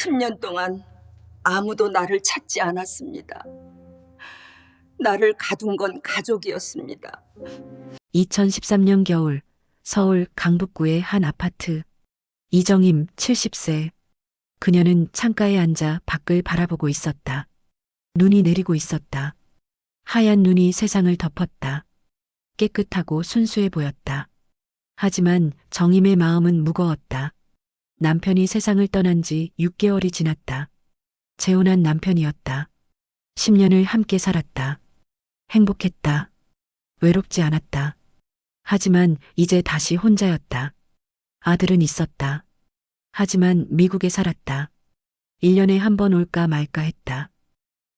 10년 동안 아무도 나를 찾지 않았습니다. 나를 가둔 건 가족이었습니다. 2013년 겨울 서울 강북구의 한 아파트. 이정임 70세. 그녀는 창가에 앉아 밖을 바라보고 있었다. 눈이 내리고 있었다. 하얀 눈이 세상을 덮었다. 깨끗하고 순수해 보였다. 하지만 정임의 마음은 무거웠다. 남편이 세상을 떠난 지 6개월이 지났다. 재혼한 남편이었다. 10년을 함께 살았다. 행복했다. 외롭지 않았다. 하지만 이제 다시 혼자였다. 아들은 있었다. 하지만 미국에 살았다. 1년에 한 번 올까 말까 했다.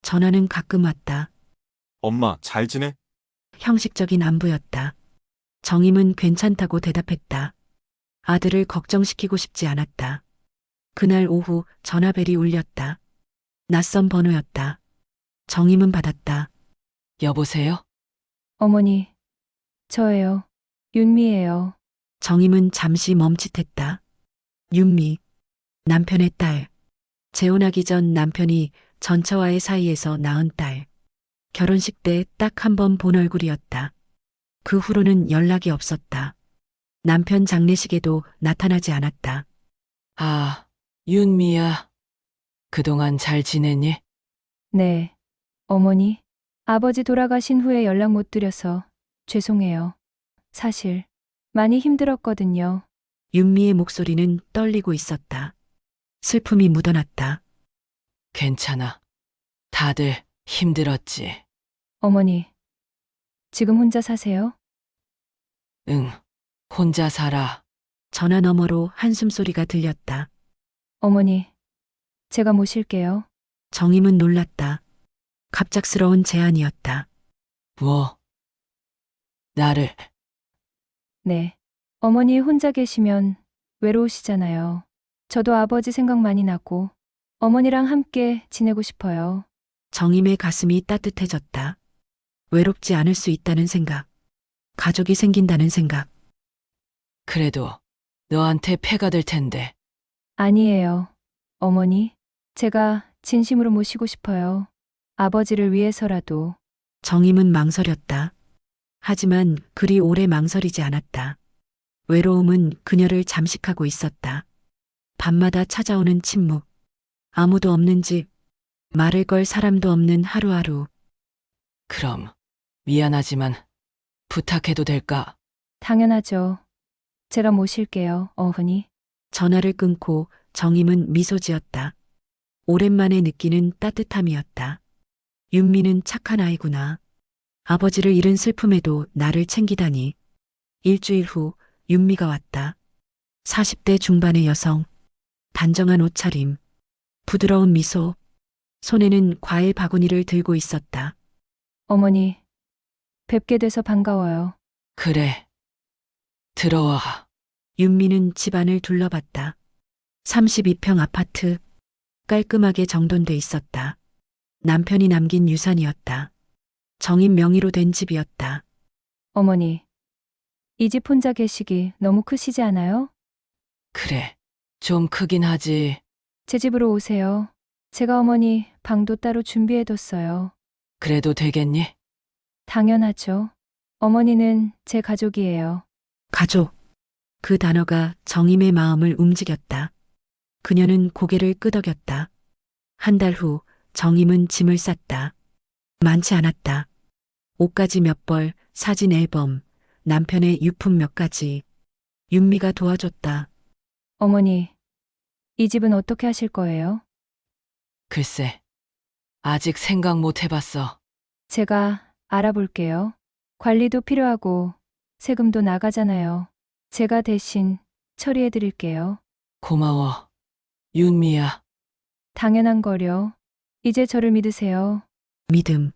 전화는 가끔 왔다. 엄마, 잘 지내? 형식적인 안부였다. 정임은 괜찮다고 대답했다. 아들을 걱정시키고 싶지 않았다. 그날 오후 전화벨이 울렸다. 낯선 번호였다. 정임은 받았다. 여보세요? 어머니, 저예요. 윤미예요. 정임은 잠시 멈칫했다. 윤미, 남편의 딸. 재혼하기 전 남편이 전처와의 사이에서 낳은 딸. 결혼식 때 딱 한 번 본 얼굴이었다. 그 후로는 연락이 없었다. 남편 장례식에도 나타나지 않았다. 아, 윤미야. 그동안 잘 지냈니? 네, 어머니. 아버지 돌아가신 후에 연락 못 드려서 죄송해요. 사실 많이 힘들었거든요. 윤미의 목소리는 떨리고 있었다. 슬픔이 묻어났다. 괜찮아. 다들 힘들었지. 어머니, 지금 혼자 사세요? 응, 혼자 살아. 전화 너머로 한숨소리가 들렸다. 어머니, 제가 모실게요. 정임은 놀랐다. 갑작스러운 제안이었다. 뭐? 나를, 네. 어머니 혼자 계시면 외로우시잖아요. 저도 아버지 생각 많이 나고 어머니랑 함께 지내고 싶어요. 정임의 가슴이 따뜻해졌다. 외롭지 않을 수 있다는 생각. 가족이 생긴다는 생각. 그래도 너한테 폐가 될 텐데. 아니에요. 어머니, 제가 진심으로 모시고 싶어요. 아버지를 위해서라도. 정임은 망설였다. 하지만 그리 오래 망설이지 않았다. 외로움은 그녀를 잠식하고 있었다. 밤마다 찾아오는 침묵. 아무도 없는 집. 말을 걸 사람도 없는 하루하루. 그럼, 미안하지만 부탁해도 될까? 당연하죠. 제가 모실게요, 어머니. 전화를 끊고 정임은 미소 지었다. 오랜만에 느끼는 따뜻함이었다. 윤미는 착한 아이구나. 아버지를 잃은 슬픔에도 나를 챙기다니. 일주일 후 윤미가 왔다. 40대 중반의 여성. 단정한 옷차림. 부드러운 미소. 손에는 과일 바구니를 들고 있었다. 어머니, 뵙게 돼서 반가워요. 그래. 들어와. 윤미는 집안을 둘러봤다. 32평 아파트. 깔끔하게 정돈돼 있었다. 남편이 남긴 유산이었다. 정인 명의로 된 집이었다. 어머니, 이 집 혼자 계시기 너무 크시지 않아요? 그래. 좀 크긴 하지. 제 집으로 오세요. 제가 어머니 방도 따로 준비해뒀어요. 그래도 되겠니? 당연하죠. 어머니는 제 가족이에요. 가족. 그 단어가 정임의 마음을 움직였다. 그녀는 고개를 끄덕였다. 한 달 후 정임은 짐을 쌌다. 많지 않았다. 옷가지 몇 벌, 사진 앨범, 남편의 유품 몇 가지. 윤미가 도와줬다. 어머니, 이 집은 어떻게 하실 거예요? 글쎄. 아직 생각 못 해봤어. 제가 알아볼게요. 관리도 필요하고 세금도 나가잖아요. 제가 대신 처리해드릴게요. 고마워. 윤미야. 당연한 거려. 이제 저를 믿으세요. 믿음.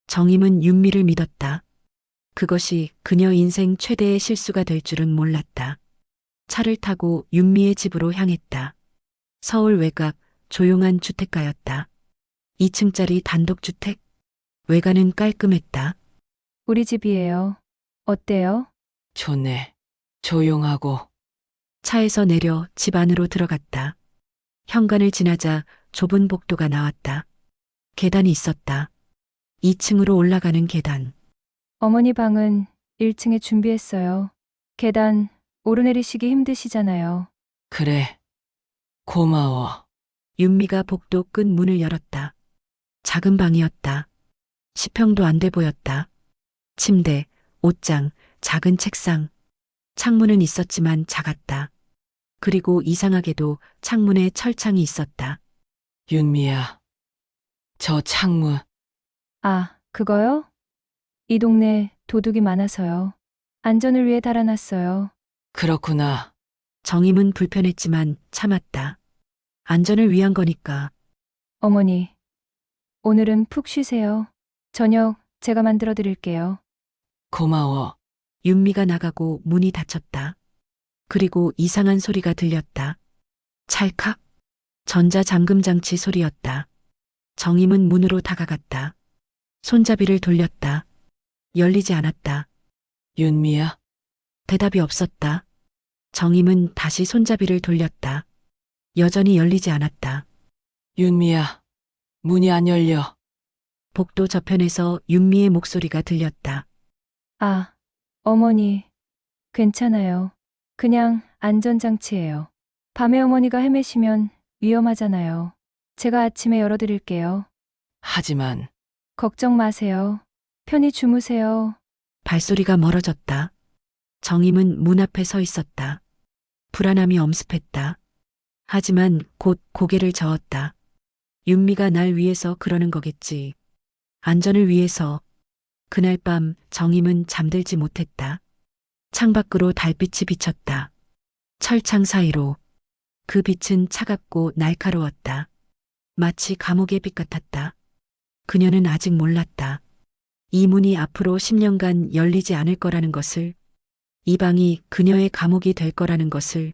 정임은 윤미를 믿었다. 그것이 그녀 인생 최대의 실수가 될 줄은 몰랐다. 차를 타고 윤미의 집으로 향했다. 서울 외곽 조용한 주택가였다. 2층짜리 단독주택. 외관은 깔끔했다. 우리 집이에요. 어때요? 좋네. 조용하고. 차에서 내려 집 안으로 들어갔다. 현관을 지나자 좁은 복도가 나왔다. 계단이 있었다. 2층으로 올라가는 계단. 어머니 방은 1층에 준비했어요. 계단 오르내리시기 힘드시잖아요. 그래. 고마워. 윤미가 복도 끝 문을 열었다. 작은 방이었다. 10평도 안 돼 보였다. 침대, 옷장, 작은 책상. 창문은 있었지만 작았다. 그리고 이상하게도 창문에 철창이 있었다. 윤미야. 저 창문. 아, 그거요? 이 동네 도둑이 많아서요. 안전을 위해 달아놨어요. 그렇구나. 정임은 불편했지만 참았다. 안전을 위한 거니까. 어머니, 오늘은 푹 쉬세요. 저녁 제가 만들어 드릴게요. 고마워. 윤미가 나가고 문이 닫혔다. 그리고 이상한 소리가 들렸다. 찰칵. 전자잠금 장치 소리였다. 정임은 문으로 다가갔다. 손잡이를 돌렸다. 열리지 않았다. 윤미야. 대답이 없었다. 정임은 다시 손잡이를 돌렸다. 여전히 열리지 않았다. 윤미야. 문이 안 열려. 복도 저편에서 윤미의 목소리가 들렸다. 아, 어머니, 괜찮아요. 그냥 안전장치예요. 밤에 어머니가 헤매시면 위험하잖아요. 제가 아침에 열어드릴게요. 하지만 걱정 마세요. 편히 주무세요. 발소리가 멀어졌다. 정임은 문 앞에 서 있었다. 불안함이 엄습했다. 하지만 곧 고개를 저었다. 윤미가 날 위해서 그러는 거겠지. 안전을 위해서. 그날 밤 정임은 잠들지 못했다. 창밖으로 달빛이 비쳤다. 철창 사이로. 그 빛은 차갑고 날카로웠다. 마치 감옥의 빛 같았다. 그녀는 아직 몰랐다. 이 문이 앞으로 10년간 열리지 않을 거라는 것을, 이 방이 그녀의 감옥이 될 거라는 것을.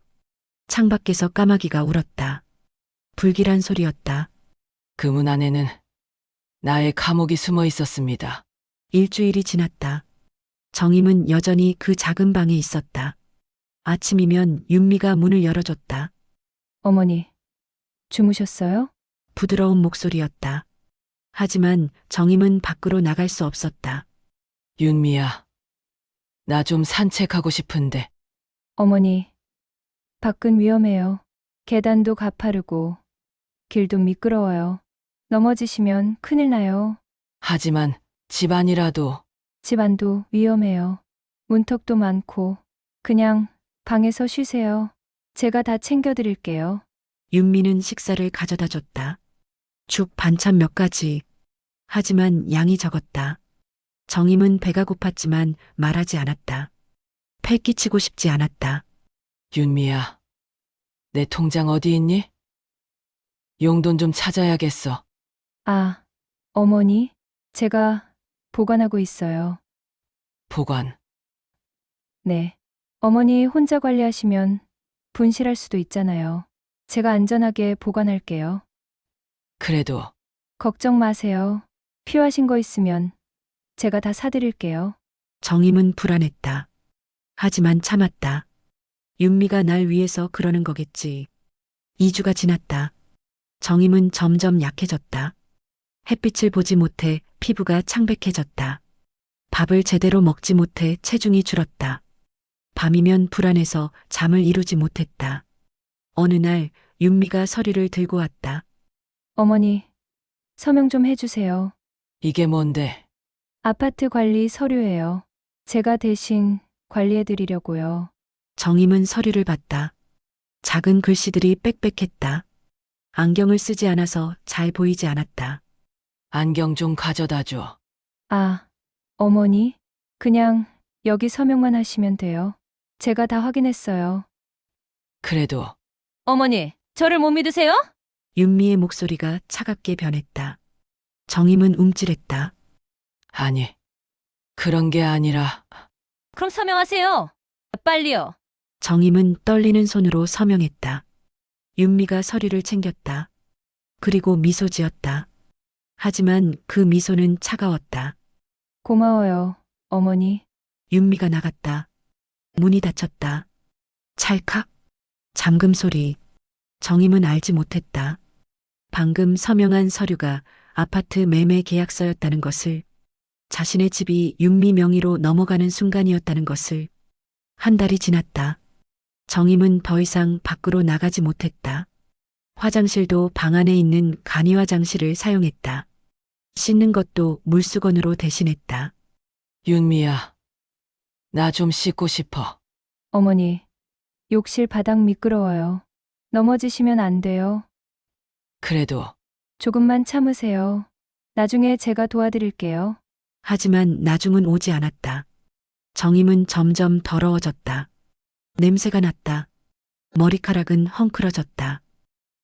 창밖에서 까마귀가 울었다. 불길한 소리였다. 그 문 안에는 나의 감옥이 숨어 있었습니다. 일주일이 지났다. 정임은 여전히 그 작은 방에 있었다. 아침이면 윤미가 문을 열어줬다. 어머니, 주무셨어요? 부드러운 목소리였다. 하지만 정임은 밖으로 나갈 수 없었다. 윤미야. 나 좀 산책하고 싶은데. 어머니, 밖은 위험해요. 계단도 가파르고 길도 미끄러워요. 넘어지시면 큰일 나요. 하지만 집안이라도. 집안도 위험해요. 문턱도 많고 그냥 방에서 쉬세요. 제가 다 챙겨드릴게요. 윤미는 식사를 가져다 줬다. 죽 반찬 몇 가지. 하지만 양이 적었다. 정임은 배가 고팠지만 말하지 않았다. 패 끼치고 싶지 않았다. 윤미야. 내 통장 어디 있니? 용돈 좀 찾아야겠어. 아, 어머니, 제가 보관하고 있어요. 보관. 네. 어머니 혼자 관리하시면 분실할 수도 있잖아요. 제가 안전하게 보관할게요. 그래도 걱정 마세요. 필요하신 거 있으면 제가 다 사드릴게요. 정임은 불안했다. 하지만 참았다. 윤미가 날 위해서 그러는 거겠지. 2주가 지났다. 정임은 점점 약해졌다. 햇빛을 보지 못해 피부가 창백해졌다. 밥을 제대로 먹지 못해 체중이 줄었다. 밤이면 불안해서 잠을 이루지 못했다. 어느 날 윤미가 서류를 들고 왔다. 어머니, 서명 좀 해주세요. 이게 뭔데? 아파트 관리 서류예요. 제가 대신 관리해드리려고요. 정임은 서류를 봤다. 작은 글씨들이 빽빽했다. 안경을 쓰지 않아서 잘 보이지 않았다. 안경 좀 가져다 줘. 아, 어머니, 그냥 여기 서명만 하시면 돼요. 제가 다 확인했어요. 그래도 어머니, 저를 못 믿으세요? 윤미의 목소리가 차갑게 변했다. 정임은 움찔했다. 아니. 그런 게 아니라 그럼 서명하세요. 빨리요. 정임은 떨리는 손으로 서명했다. 윤미가 서류를 챙겼다. 그리고 미소 지었다. 하지만 그 미소는 차가웠다. 고마워요, 어머니. 윤미가 나갔다. 문이 닫혔다. 찰칵. 잠금 소리. 정임은 알지 못했다. 방금 서명한 서류가 아파트 매매 계약서였다는 것을, 자신의 집이 윤미 명의로 넘어가는 순간이었다는 것을. 한 달이 지났다. 정임은 더 이상 밖으로 나가지 못했다. 화장실도 방 안에 있는 간이 화장실을 사용했다. 씻는 것도 물수건으로 대신했다. 윤미야, 나 좀 씻고 싶어. 어머니, 욕실 바닥 미끄러워요. 넘어지시면 안 돼요. 그래도 조금만 참으세요. 나중에 제가 도와드릴게요. 하지만 나중은 오지 않았다. 정임은 점점 더러워졌다. 냄새가 났다. 머리카락은 헝클어졌다.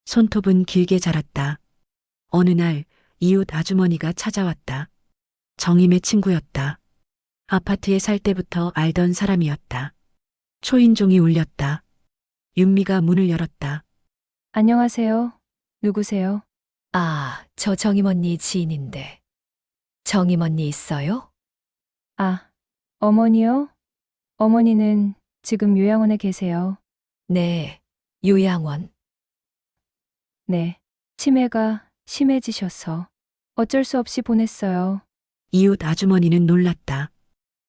손톱은 길게 자랐다. 어느 날 이웃 아주머니가 찾아왔다. 정임의 친구였다. 아파트에 살 때부터 알던 사람이었다. 초인종이 울렸다. 윤미가 문을 열었다. 안녕하세요. 누구세요? 아, 저 정임 언니 지인인데. 정임 언니 있어요? 아, 어머니요? 어머니는 지금 요양원에 계세요. 네, 요양원. 네. 치매가 심해지셔서 어쩔 수 없이 보냈어요. 이웃 아주머니는 놀랐다.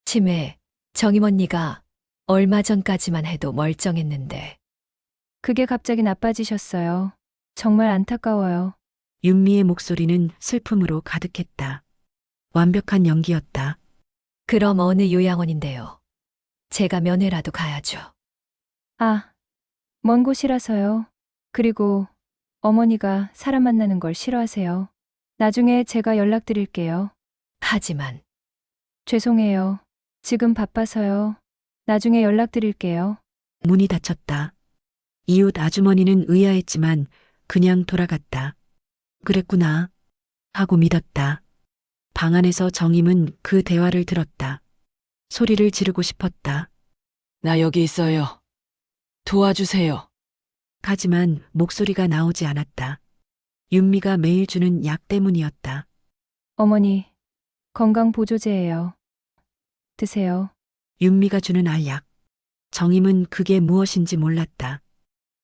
치매, 정임 언니가 얼마 전까지만 해도 멀쩡했는데. 그게 갑자기 나빠지셨어요. 정말 안타까워요. 윤미의 목소리는 슬픔으로 가득했다. 완벽한 연기였다. 그럼 어느 요양원인데요? 제가 면회라도 가야죠. 아, 먼 곳이라서요. 그리고 어머니가 사람 만나는 걸 싫어하세요. 나중에 제가 연락드릴게요. 하지만 죄송해요. 지금 바빠서요. 나중에 연락드릴게요. 문이 닫혔다. 이웃 아주머니는 의아했지만 그냥 돌아갔다. 그랬구나 하고 믿었다. 방 안에서 정임은 그 대화를 들었다. 소리를 지르고 싶었다. 나 여기 있어요. 도와주세요. 하지만 목소리가 나오지 않았다. 윤미가 매일 주는 약 때문이었다. 어머니, 건강보조제예요. 드세요. 윤미가 주는 알약. 정임은 그게 무엇인지 몰랐다.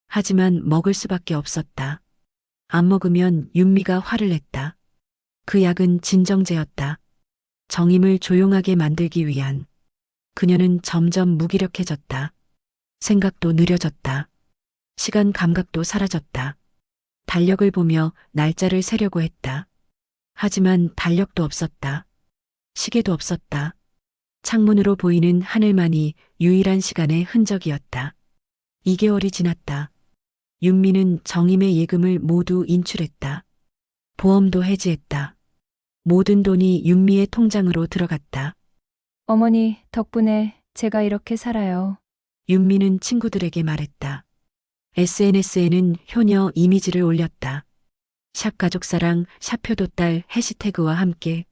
하지만 먹을 수밖에 없었다. 안 먹으면 윤미가 화를 냈다. 그 약은 진정제였다. 정임을 조용하게 만들기 위한. 그녀는 점점 무기력해졌다. 생각도 느려졌다. 시간 감각도 사라졌다. 달력을 보며 날짜를 세려고 했다. 하지만 달력도 없었다. 시계도 없었다. 창문으로 보이는 하늘만이 유일한 시간의 흔적이었다. 2개월이 지났다. 윤미는 정임의 예금을 모두 인출했다. 보험도 해지했다. 모든 돈이 윤미의 통장으로 들어갔다. 어머니 덕분에 제가 이렇게 살아요. 윤미는 친구들에게 말했다. SNS에는 효녀 이미지를 올렸다. 샵 가족사랑, 샵 효도딸 해시태그와 함께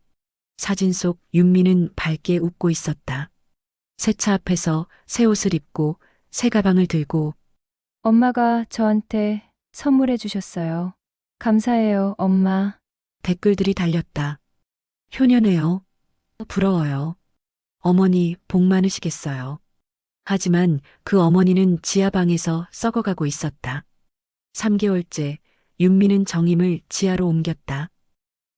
사진 속 윤미는 밝게 웃고 있었다. 새 차 앞에서 새 옷을 입고 새 가방을 들고 엄마가 저한테 선물해 주셨어요. 감사해요, 엄마. 댓글들이 달렸다. 효녀네요. 부러워요. 어머니 복 많으시겠어요. 하지만 그 어머니는 지하방에서 썩어가고 있었다. 3개월째 윤미는 정임을 지하로 옮겼다.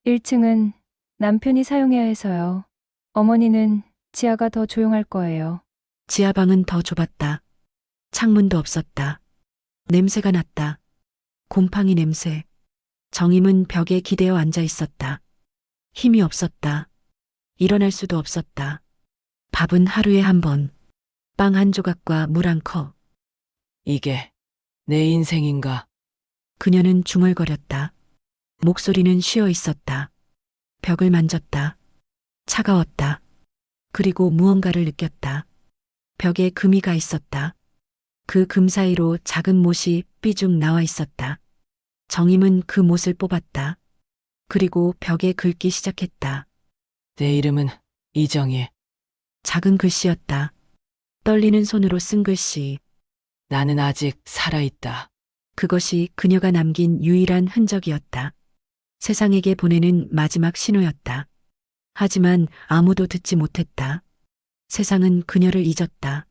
1층은 남편이 사용해야 해서요. 어머니는 지하가 더 조용할 거예요. 지하방은 더 좁았다. 창문도 없었다. 냄새가 났다. 곰팡이 냄새. 정임은 벽에 기대어 앉아 있었다. 힘이 없었다. 일어날 수도 없었다. 밥은 하루에 한 번. 빵 한 조각과 물 한 컵. 이게 내 인생인가? 그녀는 중얼거렸다. 목소리는 쉬어 있었다. 벽을 만졌다. 차가웠다. 그리고 무언가를 느꼈다. 벽에 금이 가 있었다. 그 금 사이로 작은 못이 삐죽 나와 있었다. 정임은 그 못을 뽑았다. 그리고 벽에 긁기 시작했다. 내 이름은 이정희. 작은 글씨였다. 떨리는 손으로 쓴 글씨. 나는 아직 살아있다. 그것이 그녀가 남긴 유일한 흔적이었다. 세상에게 보내는 마지막 신호였다. 하지만 아무도 듣지 못했다. 세상은 그녀를 잊었다.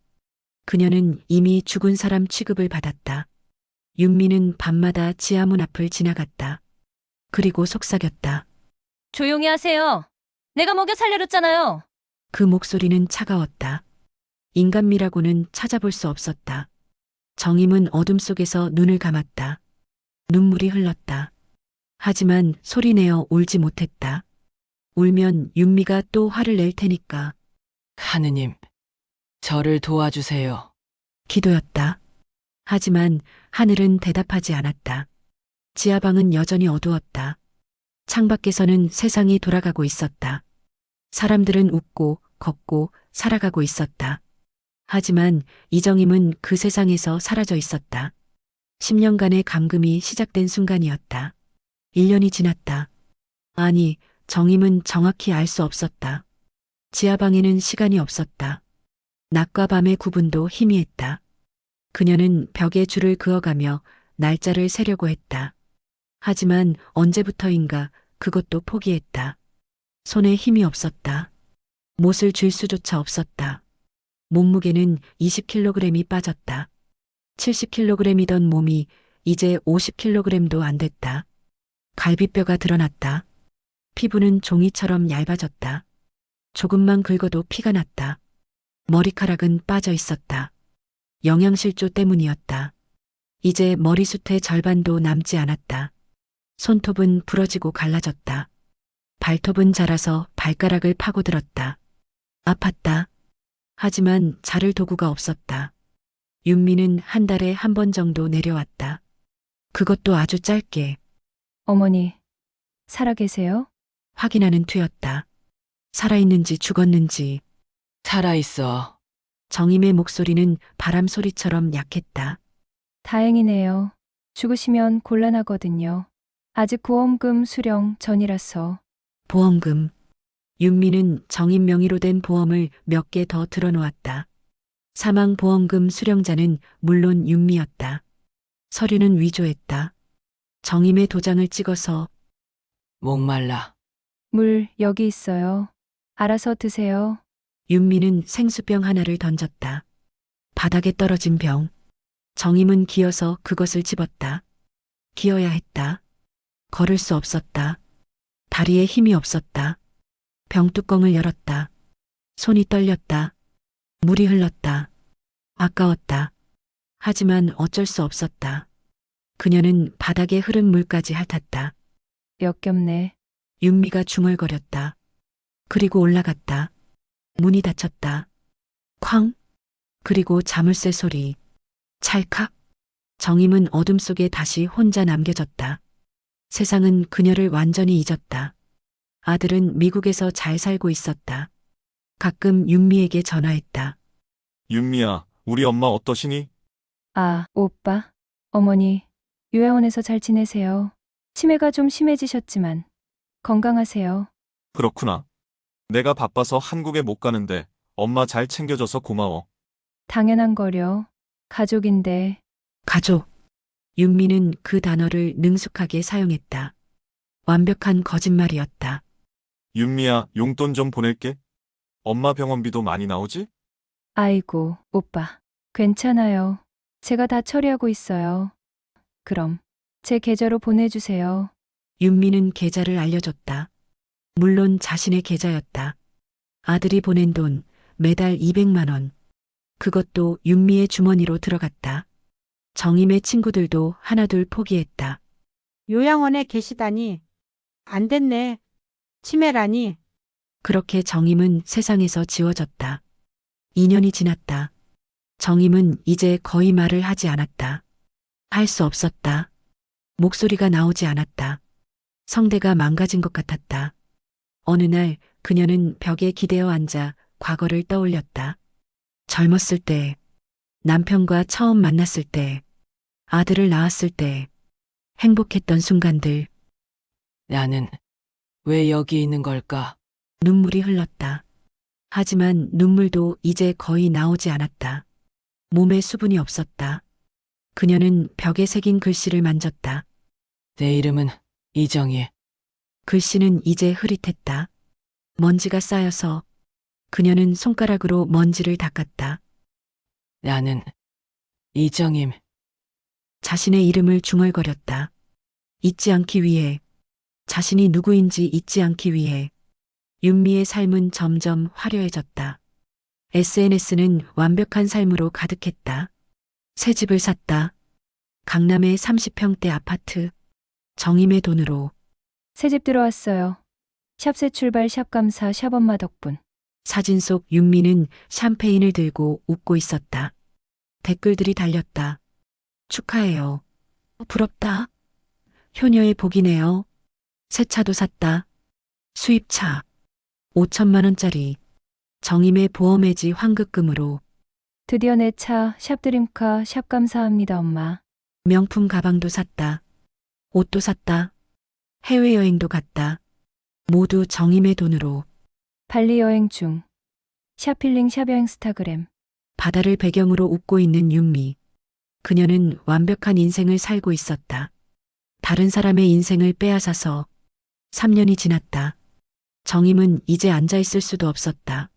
그녀는 이미 죽은 사람 취급을 받았다. 윤미는 밤마다 지하문 앞을 지나갔다. 그리고 속삭였다. 조용히 하세요. 내가 먹여 살려줬잖아요. 그 목소리는 차가웠다. 인간미라고는 찾아볼 수 없었다. 정임은 어둠 속에서 눈을 감았다. 눈물이 흘렀다. 하지만 소리내어 울지 못했다. 울면 윤미가 또 화를 낼 테니까. 하느님, 저를 도와주세요. 기도였다. 하지만 하늘은 대답하지 않았다. 지하방은 여전히 어두웠다. 창밖에서는 세상이 돌아가고 있었다. 사람들은 웃고 걷고 살아가고 있었다. 하지만 이정임은 그 세상에서 사라져 있었다. 10년간의 감금이 시작된 순간이었다. 1년이 지났다. 아니, 정임은 정확히 알 수 없었다. 지하방에는 시간이 없었다. 낮과 밤의 구분도 희미했다. 그녀는 벽에 줄을 그어가며 날짜를 세려고 했다. 하지만 언제부터인가 그것도 포기했다. 손에 힘이 없었다. 못을 쥘 수조차 없었다. 몸무게는 20kg이 빠졌다. 70kg이던 몸이 이제 50kg도 안 됐다. 갈비뼈가 드러났다. 피부는 종이처럼 얇아졌다. 조금만 긁어도 피가 났다. 머리카락은 빠져 있었다. 영양실조 때문이었다. 이제 머리숱의 절반도 남지 않았다. 손톱은 부러지고 갈라졌다. 발톱은 자라서 발가락을 파고들었다. 아팠다. 하지만 자를 도구가 없었다. 윤미는 한 달에 한 번 정도 내려왔다. 그것도 아주 짧게 어머니, 살아계세요? 확인하는 투였다. 살아있는지 죽었는지. 살아있어. 정임의 목소리는 바람 소리처럼 약했다. 다행이네요. 죽으시면 곤란하거든요. 아직 보험금 수령 전이라서. 보험금. 윤미는 정임 명의로 된 보험을 몇 개 더 들어놓았다. 사망보험금 수령자는 물론 윤미였다. 서류는 위조했다. 정임의 도장을 찍어서 목말라. 물 여기 있어요. 알아서 드세요. 윤미는 생수병 하나를 던졌다. 바닥에 떨어진 병. 정임은 기어서 그것을 집었다. 기어야 했다. 걸을 수 없었다. 다리에 힘이 없었다. 병뚜껑을 열었다. 손이 떨렸다. 물이 흘렀다. 아까웠다. 하지만 어쩔 수 없었다. 그녀는 바닥에 흐른 물까지 핥았다. 역겹네. 윤미가 중얼거렸다. 그리고 올라갔다. 문이 닫혔다. 쾅. 그리고 자물쇠 소리. 찰칵. 정임은 어둠 속에 다시 혼자 남겨졌다. 세상은 그녀를 완전히 잊었다. 아들은 미국에서 잘 살고 있었다. 가끔 윤미에게 전화했다. 윤미야, 우리 엄마 어떠시니? 아, 오빠. 어머니, 요양원에서 잘 지내세요. 치매가 좀 심해지셨지만 건강하세요. 그렇구나. 내가 바빠서 한국에 못 가는데 엄마 잘 챙겨줘서 고마워. 당연한 거려. 가족인데. 가족. 윤미는 그 단어를 능숙하게 사용했다. 완벽한 거짓말이었다. 윤미야, 용돈 좀 보낼게. 엄마 병원비도 많이 나오지? 아이고, 오빠. 괜찮아요. 제가 다 처리하고 있어요. 그럼 제 계좌로 보내주세요. 윤미는 계좌를 알려줬다. 물론 자신의 계좌였다. 아들이 보낸 돈 매달 200만 원. 그것도 윤미의 주머니로 들어갔다. 정임의 친구들도 하나둘 포기했다. 요양원에 계시다니. 안 됐네. 치매라니. 그렇게 정임은 세상에서 지워졌다. 2년이 지났다. 정임은 이제 거의 말을 하지 않았다. 할 수 없었다. 목소리가 나오지 않았다. 성대가 망가진 것 같았다. 어느 날 그녀는 벽에 기대어 앉아 과거를 떠올렸다. 젊었을 때, 남편과 처음 만났을 때, 아들을 낳았을 때, 행복했던 순간들. 나는 왜 여기 있는 걸까? 눈물이 흘렀다. 하지만 눈물도 이제 거의 나오지 않았다. 몸에 수분이 없었다. 그녀는 벽에 새긴 글씨를 만졌다. 내 이름은 이정희. 글씨는 이제 흐릿했다. 먼지가 쌓여서 그녀는 손가락으로 먼지를 닦았다. 나는 이정임. 자신의 이름을 중얼거렸다. 잊지 않기 위해, 자신이 누구인지 잊지 않기 위해. 윤미의 삶은 점점 화려해졌다. SNS는 완벽한 삶으로 가득했다. 새 집을 샀다. 강남의 30평대 아파트. 정임의 돈으로. 새집 들어왔어요. 샵새 출발 샵 감사 샵 엄마 덕분. 사진 속 윤미는 샴페인을 들고 웃고 있었다. 댓글들이 달렸다. 축하해요. 부럽다. 효녀의 복이네요. 새 차도 샀다. 수입차. 5천만 원짜리. 정임의 보험해지 환급금으로. 드디어 내 차 샵 드림카 샵 감사합니다 엄마. 명품 가방도 샀다. 옷도 샀다. 해외여행도 갔다. 모두 정임의 돈으로. 발리 여행 중. 샵힐링 샵 여행 스타그램. 바다를 배경으로 웃고 있는 윤미. 그녀는 완벽한 인생을 살고 있었다. 다른 사람의 인생을 빼앗아서 3년이 지났다. 정임은 이제 앉아있을 수도 없었다.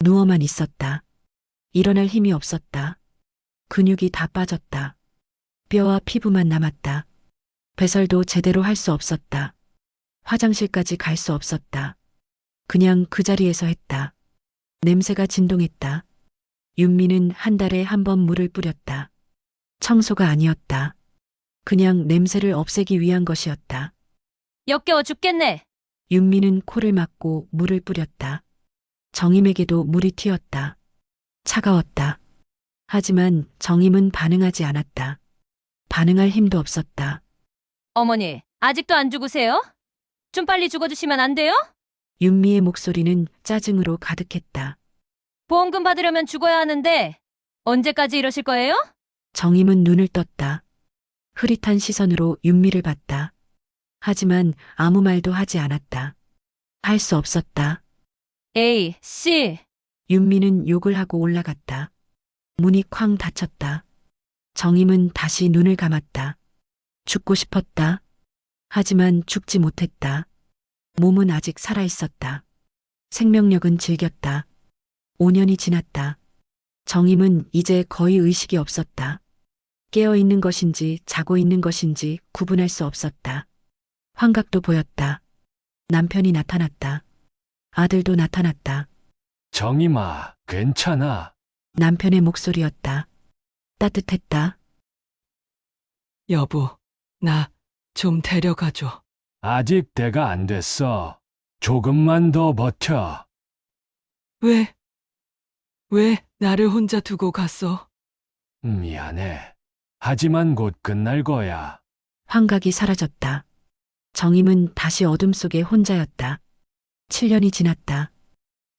누워만 있었다. 일어날 힘이 없었다. 근육이 다 빠졌다. 뼈와 피부만 남았다. 배설도 제대로 할 수 없었다. 화장실까지 갈 수 없었다. 그냥 그 자리에서 했다. 냄새가 진동했다. 윤미는 한 달에 한 번 물을 뿌렸다. 청소가 아니었다. 그냥 냄새를 없애기 위한 것이었다. 역겨워 죽겠네. 윤미는 코를 막고 물을 뿌렸다. 정임에게도 물이 튀었다. 차가웠다. 하지만 정임은 반응하지 않았다. 반응할 힘도 없었다. 어머니, 아직도 안 죽으세요? 좀 빨리 죽어주시면 안 돼요? 윤미의 목소리는 짜증으로 가득했다. 보험금 받으려면 죽어야 하는데 언제까지 이러실 거예요? 정임은 눈을 떴다. 흐릿한 시선으로 윤미를 봤다. 하지만 아무 말도 하지 않았다. 할 수 없었다. A, C. 윤미는 욕을 하고 올라갔다. 문이 쾅 닫혔다. 정임은 다시 눈을 감았다. 죽고 싶었다. 하지만 죽지 못했다. 몸은 아직 살아있었다. 생명력은 질겼다. 5년이 지났다. 정임은 이제 거의 의식이 없었다. 깨어있는 것인지 자고 있는 것인지 구분할 수 없었다. 환각도 보였다. 남편이 나타났다. 아들도 나타났다. 정임아, 괜찮아. 남편의 목소리였다. 따뜻했다. 여보, 나 좀 데려가줘. 아직 때가 안 됐어. 조금만 더 버텨. 왜 나를 혼자 두고 갔어? 미안해. 하지만 곧 끝날 거야. 환각이 사라졌다. 정임은 다시 어둠 속에 혼자였다. 7년이 지났다.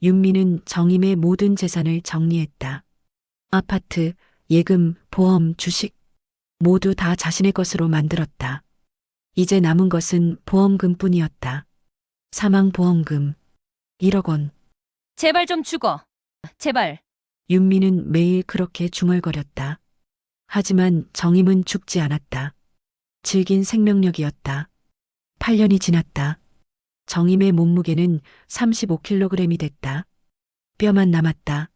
윤미는 정임의 모든 재산을 정리했다. 아파트, 예금, 보험, 주식 모두 다 자신의 것으로 만들었다. 이제 남은 것은 보험금뿐이었다. 사망보험금 1억 원. 제발 좀 죽어. 제발. 윤미는 매일 그렇게 중얼거렸다. 하지만 정임은 죽지 않았다. 질긴 생명력이었다. 8년이 지났다. 정임의 몸무게는 35kg이 됐다. 뼈만 남았다.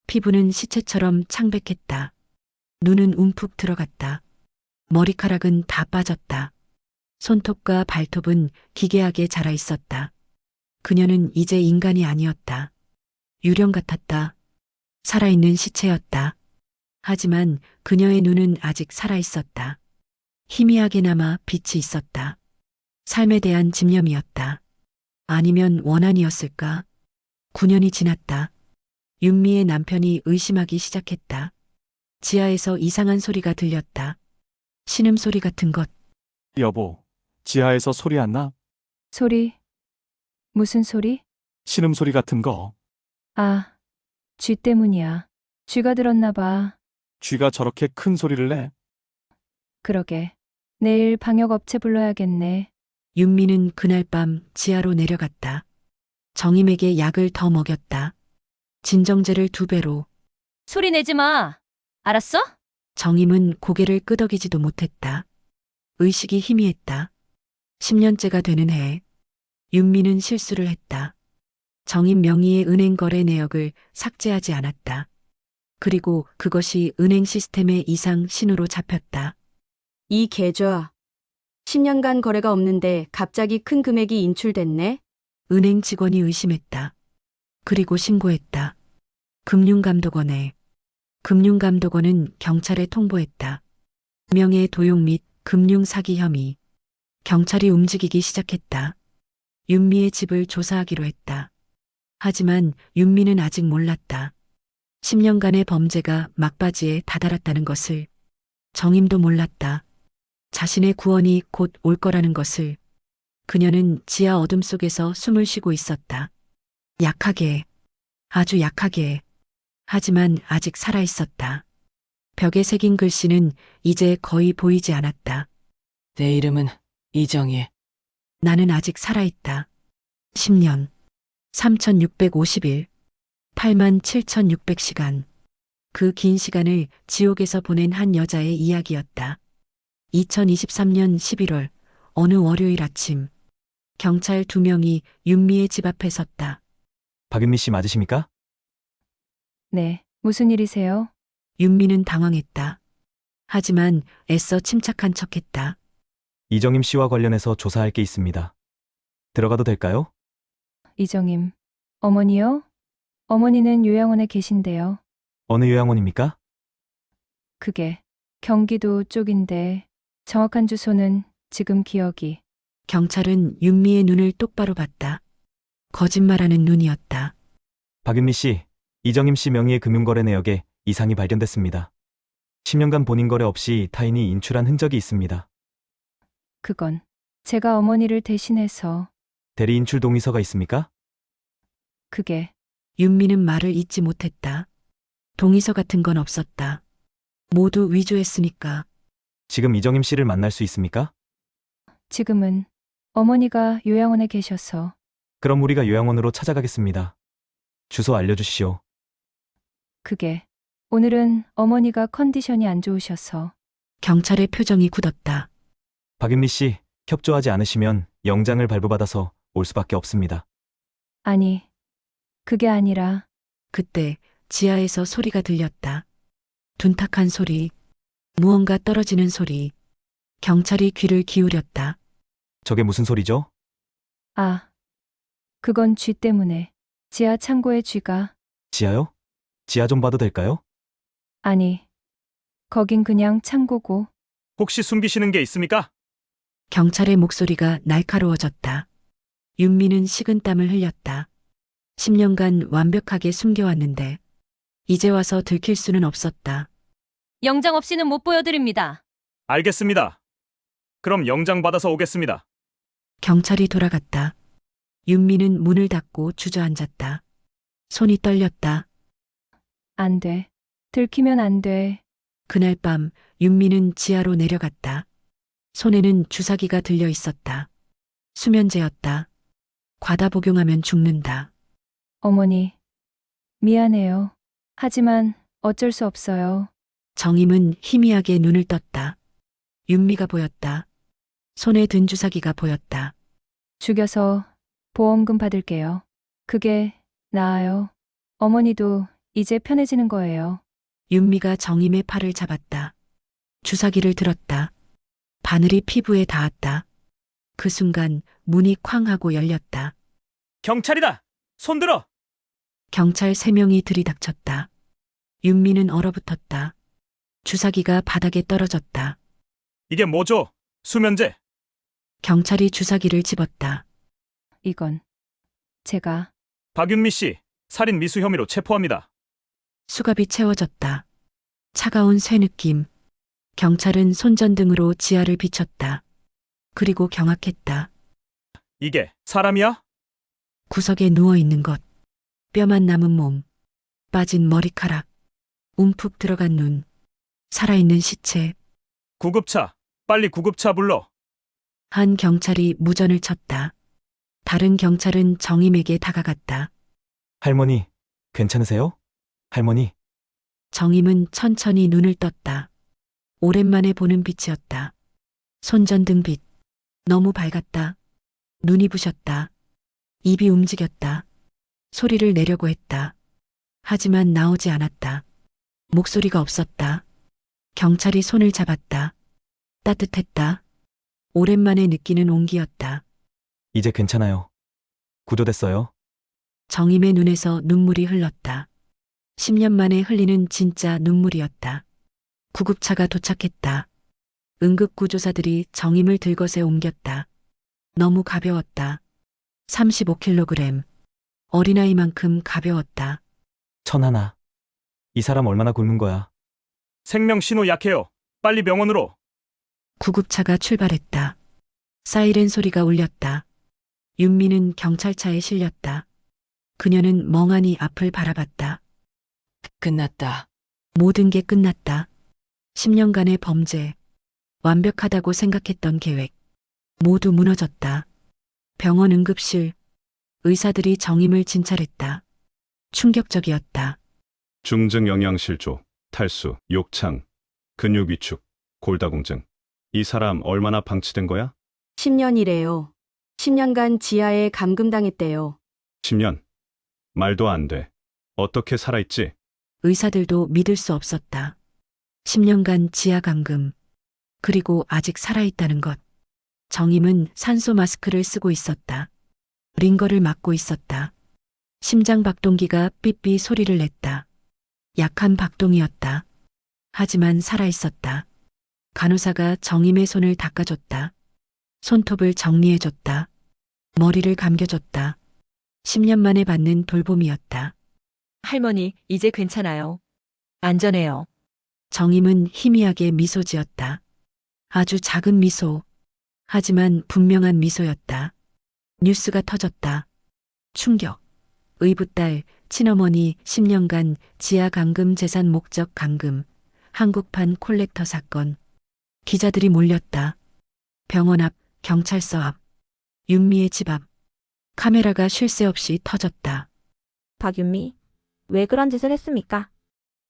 피부는 시체처럼 창백했다. 눈은 움푹 들어갔다. 머리카락은 다 빠졌다. 손톱과 발톱은 기괴하게 자라 있었다. 그녀는 이제 인간이 아니었다. 유령 같았다. 살아있는 시체였다. 하지만 그녀의 눈은 아직 살아있었다. 희미하게나마 빛이 있었다. 삶에 대한 집념이었다. 아니면 원한이었을까? 9년이 지났다. 윤미의 남편이 의심하기 시작했다. 지하에서 이상한 소리가 들렸다. 신음소리 같은 것. 여보, 지하에서 소리 안 나? 소리. 무슨 소리? 신음소리 같은 거. 아, 쥐 때문이야. 쥐가 들었나 봐. 쥐가 저렇게 큰 소리를 내? 그러게. 내일 방역업체 불러야겠네. 윤미는 그날 밤 지하로 내려갔다. 정임에게 약을 더 먹였다. 진정제를 2배로. 소리 내지 마. 알았어? 정임은 고개를 끄덕이지도 못했다. 의식이 희미했다. 10년째가 되는 해. 윤미는 실수를 했다. 정임 명의의 은행 거래 내역을 삭제하지 않았다. 그리고 그것이 은행 시스템의 이상 신호로 잡혔다. 이 계좌. 10년간 거래가 없는데 갑자기 큰 금액이 인출됐네? 은행 직원이 의심했다. 그리고 신고했다. 금융감독원에. 금융감독원은 경찰에 통보했다. 명예 도용 및 금융 사기 혐의. 경찰이 움직이기 시작했다. 윤미의 집을 조사하기로 했다. 하지만 윤미는 아직 몰랐다. 10년간의 범죄가 막바지에 다다랐다는 것을. 정임도 몰랐다. 자신의 구원이 곧 올 거라는 것을. 그녀는 지하 어둠 속에서 숨을 쉬고 있었다. 약하게, 아주 약하게. 하지만 아직 살아 있었다. 벽에 새긴 글씨는 이제 거의 보이지 않았다. 내 이름은 이정희. 나는 아직 살아있다. 10년, 3650일, 87,600시간. 그 긴 시간을 지옥에서 보낸 한 여자의 이야기였다. 2023년 11월, 어느 월요일 아침, 경찰 2명이 윤미의 집 앞에 섰다. 박윤미 씨 맞으십니까? 네, 무슨 일이세요? 윤미는 당황했다. 하지만 애써 침착한 척했다. 이정임 씨와 관련해서 조사할 게 있습니다. 들어가도 될까요? 이정임. 어머니요? 어머니는 요양원에 계신데요. 어느 요양원입니까? 그게 경기도 쪽인데 정확한 주소는 지금 기억이. 경찰은 윤미의 눈을 똑바로 봤다. 거짓말하는 눈이었다. 박윤미 씨, 이정임 씨 명의의 금융거래 내역에 이상이 발견됐습니다. 10년간 본인 거래 없이 타인이 인출한 흔적이 있습니다. 그건 제가 어머니를 대신해서. 대리 인출 동의서가 있습니까? 그게 윤미는 말을 잇지 못했다. 동의서 같은 건 없었다. 모두 위조했으니까. 지금 이정임 씨를 만날 수 있습니까? 지금은 어머니가 요양원에 계셔서. 그럼 우리가 요양원으로 찾아가겠습니다. 주소 알려주시오. 그게 오늘은 어머니가 컨디션이 안 좋으셔서. 경찰의 표정이 굳었다. 박윤미 씨, 협조하지 않으시면 영장을 발부받아서 올 수밖에 없습니다. 아니, 그게 아니라. 그때 지하에서 소리가 들렸다. 둔탁한 소리, 무언가 떨어지는 소리. 경찰이 귀를 기울였다. 저게 무슨 소리죠? 아, 그건 쥐 때문에. 지하 창고의 쥐가. 지하요? 지하 좀 봐도 될까요? 아니, 거긴 그냥 창고고. 혹시 숨기시는 게 있습니까? 경찰의 목소리가 날카로워졌다. 윤미는 식은땀을 흘렸다. 10년간 완벽하게 숨겨왔는데 이제 와서 들킬 수는 없었다. 영장 없이는 못 보여드립니다. 알겠습니다. 그럼 영장 받아서 오겠습니다. 경찰이 돌아갔다. 윤미는 문을 닫고 주저앉았다. 손이 떨렸다. 안 돼. 들키면 안 돼. 그날 밤 윤미는 지하로 내려갔다. 손에는 주사기가 들려 있었다. 수면제였다. 과다 복용하면 죽는다. 어머니, 미안해요. 하지만 어쩔 수 없어요. 정임은 희미하게 눈을 떴다. 윤미가 보였다. 손에 든 주사기가 보였다. 죽여서 보험금 받을게요. 그게 나아요. 어머니도 이제 편해지는 거예요. 윤미가 정임의 팔을 잡았다. 주사기를 들었다. 바늘이 피부에 닿았다. 그 순간 문이 쾅 하고 열렸다. 경찰이다! 손들어! 경찰 3명이 들이닥쳤다. 윤미는 얼어붙었다. 주사기가 바닥에 떨어졌다. 이게 뭐죠? 수면제! 경찰이 주사기를 집었다. 이건 제가. 박윤미 씨, 살인 미수 혐의로 체포합니다. 수갑이 채워졌다. 차가운 쇠 느낌. 경찰은 손전등으로 지하를 비췄다. 그리고 경악했다. 이게 사람이야? 구석에 누워있는 것. 뼈만 남은 몸. 빠진 머리카락. 움푹 들어간 눈. 살아있는 시체. 구급차! 빨리 구급차 불러! 한 경찰이 무전을 쳤다. 다른 경찰은 정임에게 다가갔다. 할머니, 괜찮으세요? 할머니. 정임은 천천히 눈을 떴다. 오랜만에 보는 빛이었다. 손전등빛. 너무 밝았다. 눈이 부셨다. 입이 움직였다. 소리를 내려고 했다. 하지만 나오지 않았다. 목소리가 없었다. 경찰이 손을 잡았다. 따뜻했다. 오랜만에 느끼는 온기였다. 이제 괜찮아요. 구조됐어요. 정임의 눈에서 눈물이 흘렀다. 10년 만에 흘리는 진짜 눈물이었다. 구급차가 도착했다. 응급구조사들이 정임을 들것에 옮겼다. 너무 가벼웠다. 35kg. 어린아이만큼 가벼웠다. 천하나. 이 사람 얼마나 굶은 거야. 생명 신호 약해요. 빨리 병원으로. 구급차가 출발했다. 사이렌 소리가 울렸다. 윤미는 경찰차에 실렸다. 그녀는 멍하니 앞을 바라봤다. 끝났다. 모든 게 끝났다. 10년간의 범죄, 완벽하다고 생각했던 계획, 모두 무너졌다. 병원 응급실, 의사들이 정임을 진찰했다. 충격적이었다. 중증 영양실조, 탈수, 욕창, 근육 위축, 골다공증. 이 사람 얼마나 방치된 거야? 10년이래요. 10년간 지하에 감금당했대요. 10년. 말도 안 돼. 어떻게 살아있지? 의사들도 믿을 수 없었다. 10년간 지하 감금, 그리고 아직 살아있다는 것. 정임은 산소 마스크를 쓰고 있었다. 링거를 맞고 있었다. 심장 박동기가 삐삐 소리를 냈다. 약한 박동이었다. 하지만 살아있었다. 간호사가 정임의 손을 닦아줬다. 손톱을 정리해줬다. 머리를 감겨줬다. 10년 만에 받는 돌봄이었다. 할머니, 이제 괜찮아요. 안전해요. 정임은 희미하게 미소 지었다. 아주 작은 미소. 하지만 분명한 미소였다. 뉴스가 터졌다. 충격. 의붓딸, 친어머니 10년간 지하 감금 재산 목적 감금. 한국판 콜렉터 사건. 기자들이 몰렸다. 병원 앞, 경찰서 앞, 윤미의 집 앞. 카메라가 쉴 새 없이 터졌다. 박윤미, 왜 그런 짓을 했습니까?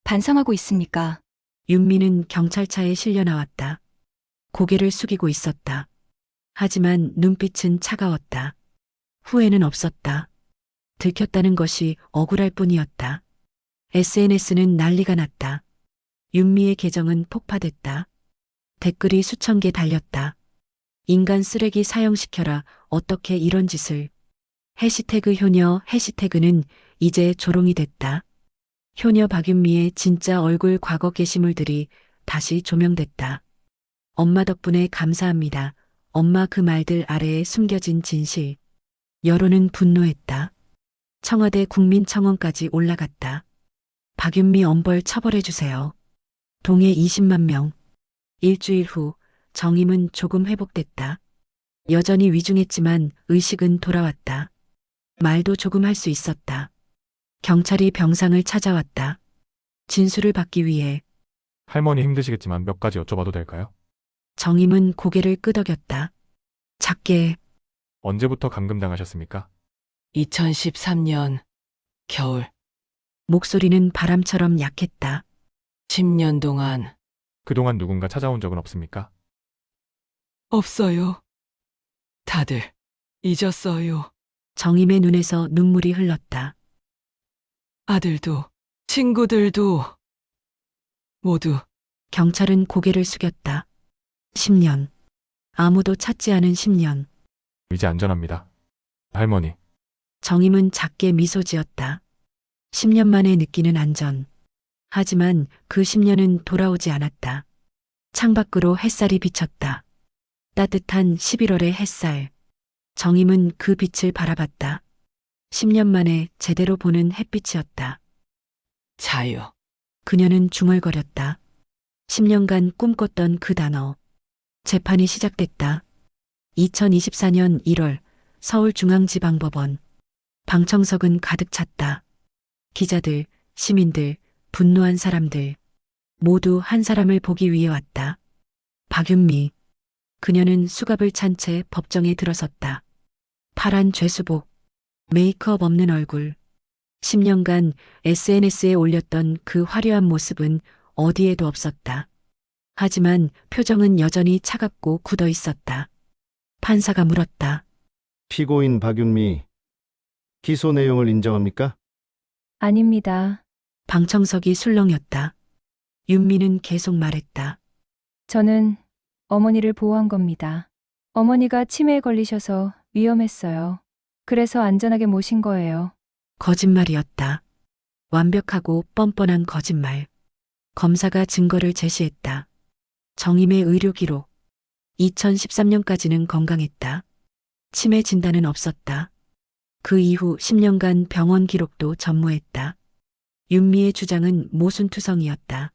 반성하고 있습니까? 윤미는 경찰차에 실려 나왔다. 고개를 숙이고 있었다. 하지만 눈빛은 차가웠다. 후회는 없었다. 들켰다는 것이 억울할 뿐이었다. SNS는 난리가 났다. 윤미의 계정은 폭파됐다. 댓글이 수천 개 달렸다. 인간 쓰레기 사형시켜라. 어떻게 이런 짓을. 해시태그 효녀 해시태그는 이제 조롱이 됐다. 효녀 박윤미의 진짜 얼굴 과거 게시물들이 다시 조명됐다. 엄마 덕분에 감사합니다. 엄마 그 말들 아래에 숨겨진 진실. 여론은 분노했다. 청와대 국민청원까지 올라갔다. 박윤미 엄벌 처벌해주세요. 동해 20만 명. 일주일 후 정임은 조금 회복됐다. 여전히 위중했지만 의식은 돌아왔다. 말도 조금 할 수 있었다. 경찰이 병상을 찾아왔다. 진술을 받기 위해. 할머니 힘드시겠지만 몇 가지 여쭤봐도 될까요? 정임은 고개를 끄덕였다. 작게. 언제부터 감금당하셨습니까? 2013년 겨울. 목소리는 바람처럼 약했다. 10년 동안 그동안 누군가 찾아온 적은 없습니까? 없어요. 다들 잊었어요. 정임의 눈에서 눈물이 흘렀다. 아들도 친구들도 모두. 경찰은 고개를 숙였다. 10년. 아무도 찾지 않은 10년. 이제 안전합니다. 할머니, 정임은 작게 미소 지었다. 10년 만에 느끼는 안전. 하지만 그 10년은 돌아오지 않았다. 창밖으로 햇살이 비쳤다. 따뜻한 11월의 햇살. 정임은 그 빛을 바라봤다. 10년 만에 제대로 보는 햇빛이었다. 자유. 그녀는 중얼거렸다. 10년간 꿈꿨던 그 단어. 재판이 시작됐다. 2024년 1월 서울중앙지방법원. 방청석은 가득 찼다. 기자들, 시민들, 분노한 사람들. 모두 한 사람을 보기 위해 왔다. 박윤미. 그녀는 수갑을 찬 채 법정에 들어섰다. 파란 죄수복. 메이크업 없는 얼굴. 10년간 SNS에 올렸던 그 화려한 모습은 어디에도 없었다. 하지만 표정은 여전히 차갑고 굳어 있었다. 판사가 물었다. 피고인 박윤미, 기소 내용을 인정합니까? 아닙니다. 방청석이 술렁였다. 윤미는 계속 말했다. 저는 어머니를 보호한 겁니다. 어머니가 치매에 걸리셔서 위험했어요. 그래서 안전하게 모신 거예요. 거짓말이었다. 완벽하고 뻔뻔한 거짓말. 검사가 증거를 제시했다. 정임의 의료 기록. 2013년까지는 건강했다. 치매 진단은 없었다. 그 이후 10년간 병원 기록도 전무했다. 윤미의 주장은 모순투성이었다.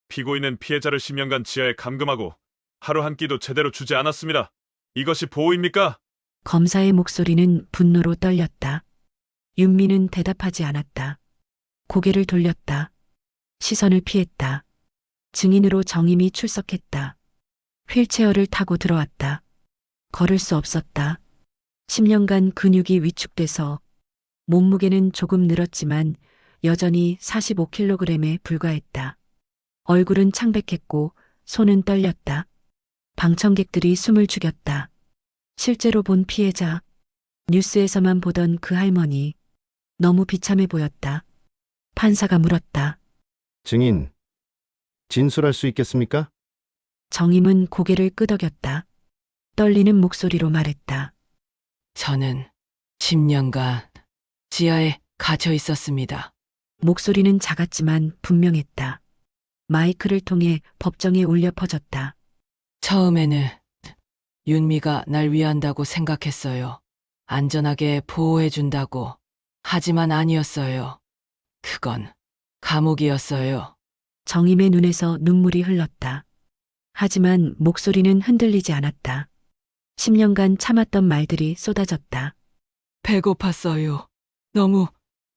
피고인은 피해자를 10년간 지하에 감금하고 하루 한 끼도 제대로 주지 않았습니다. 이것이 보호입니까? 검사의 목소리는 분노로 떨렸다. 윤미는 대답하지 않았다. 고개를 돌렸다. 시선을 피했다. 증인으로 정임이 출석했다. 휠체어를 타고 들어왔다. 걸을 수 없었다. 10년간 근육이 위축돼서 몸무게는 조금 늘었지만 여전히 45kg에 불과했다. 얼굴은 창백했고 손은 떨렸다. 방청객들이 숨을 죽였다. 실제로 본 피해자, 뉴스에서만 보던 그 할머니, 너무 비참해 보였다. 판사가 물었다. 증인, 진술할 수 있겠습니까? 정임은 고개를 끄덕였다. 떨리는 목소리로 말했다. 저는 10년간 지하에 갇혀 있었습니다. 목소리는 작았지만 분명했다. 마이크를 통해 법정에 울려 퍼졌다. 처음에는 윤미가 날 위한다고 생각했어요. 안전하게 보호해준다고. 하지만 아니었어요. 그건 감옥이었어요. 정임의 눈에서 눈물이 흘렀다. 하지만 목소리는 흔들리지 않았다. 10년간 참았던 말들이 쏟아졌다. 배고팠어요. 너무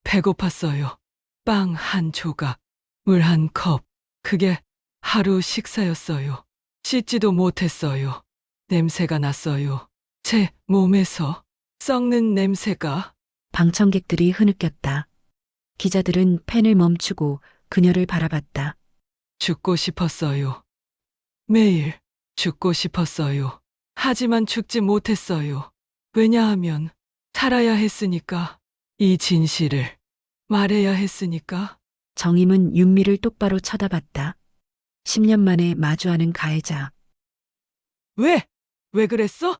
배고팠어요. 빵 한 조각, 물 한 컵. 그게 하루 식사였어요. 씻지도 못했어요. 냄새가 났어요. 제 몸에서 썩는 냄새가. 방청객들이 흐느꼈다. 기자들은 펜을 멈추고 그녀를 바라봤다. 죽고 싶었어요. 매일 죽고 싶었어요. 하지만 죽지 못했어요. 왜냐하면 살아야 했으니까. 이 진실을 말해야 했으니까. 정임은 윤미를 똑바로 쳐다봤다. 10년 만에 마주하는 가해자. 왜 그랬어?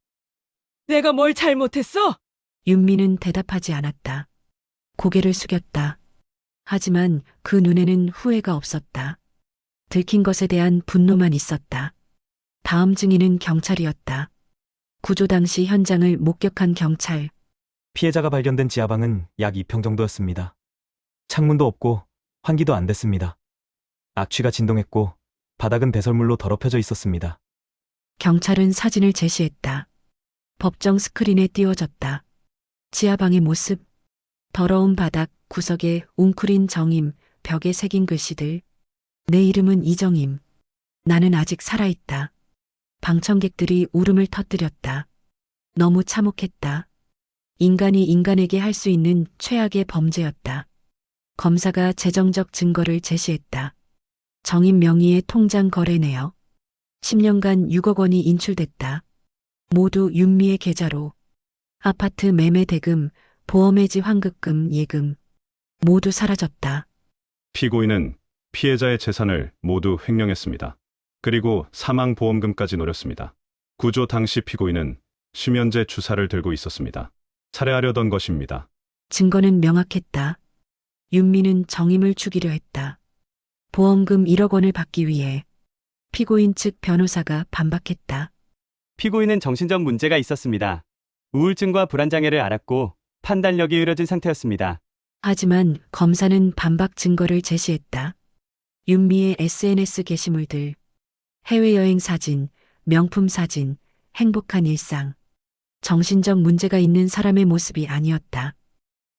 내가 뭘 잘못했어? 윤미는 대답하지 않았다. 고개를 숙였다. 하지만 그 눈에는 후회가 없었다. 들킨 것에 대한 분노만 있었다. 다음 증인은 경찰이었다. 구조 당시 현장을 목격한 경찰. 피해자가 발견된 지하방은 약 2평 정도였습니다. 창문도 없고 환기도 안 됐습니다. 악취가 진동했고 바닥은 배설물로 더럽혀져 있었습니다. 경찰은 사진을 제시했다. 법정 스크린에 띄워졌다. 지하방의 모습, 더러운 바닥, 구석에 웅크린 정임, 벽에 새긴 글씨들. 내 이름은 이정임. 나는 아직 살아있다. 방청객들이 울음을 터뜨렸다. 너무 참혹했다. 인간이 인간에게 할 수 있는 최악의 범죄였다. 검사가 재정적 증거를 제시했다. 정임 명의의 통장 거래 내역. 10년간 6억 원이 인출됐다. 모두 윤미의 계좌로. 아파트 매매 대금, 보험해지 환급금, 예금. 모두 사라졌다. 피고인은 피해자의 재산을 모두 횡령했습니다. 그리고 사망보험금까지 노렸습니다. 구조 당시 피고인은 수면제 주사를 들고 있었습니다. 살해하려던 것입니다. 증거는 명확했다. 윤미는 정임을 죽이려 했다. 보험금 1억 원을 받기 위해. 피고인 측 변호사가 반박했다. 피고인은 정신적 문제가 있었습니다. 우울증과 불안장애를 앓았고 판단력이 흐려진 상태였습니다. 하지만 검사는 반박 증거를 제시했다. 윤미의 SNS 게시물들, 해외여행 사진, 명품 사진, 행복한 일상. 정신적 문제가 있는 사람의 모습이 아니었다.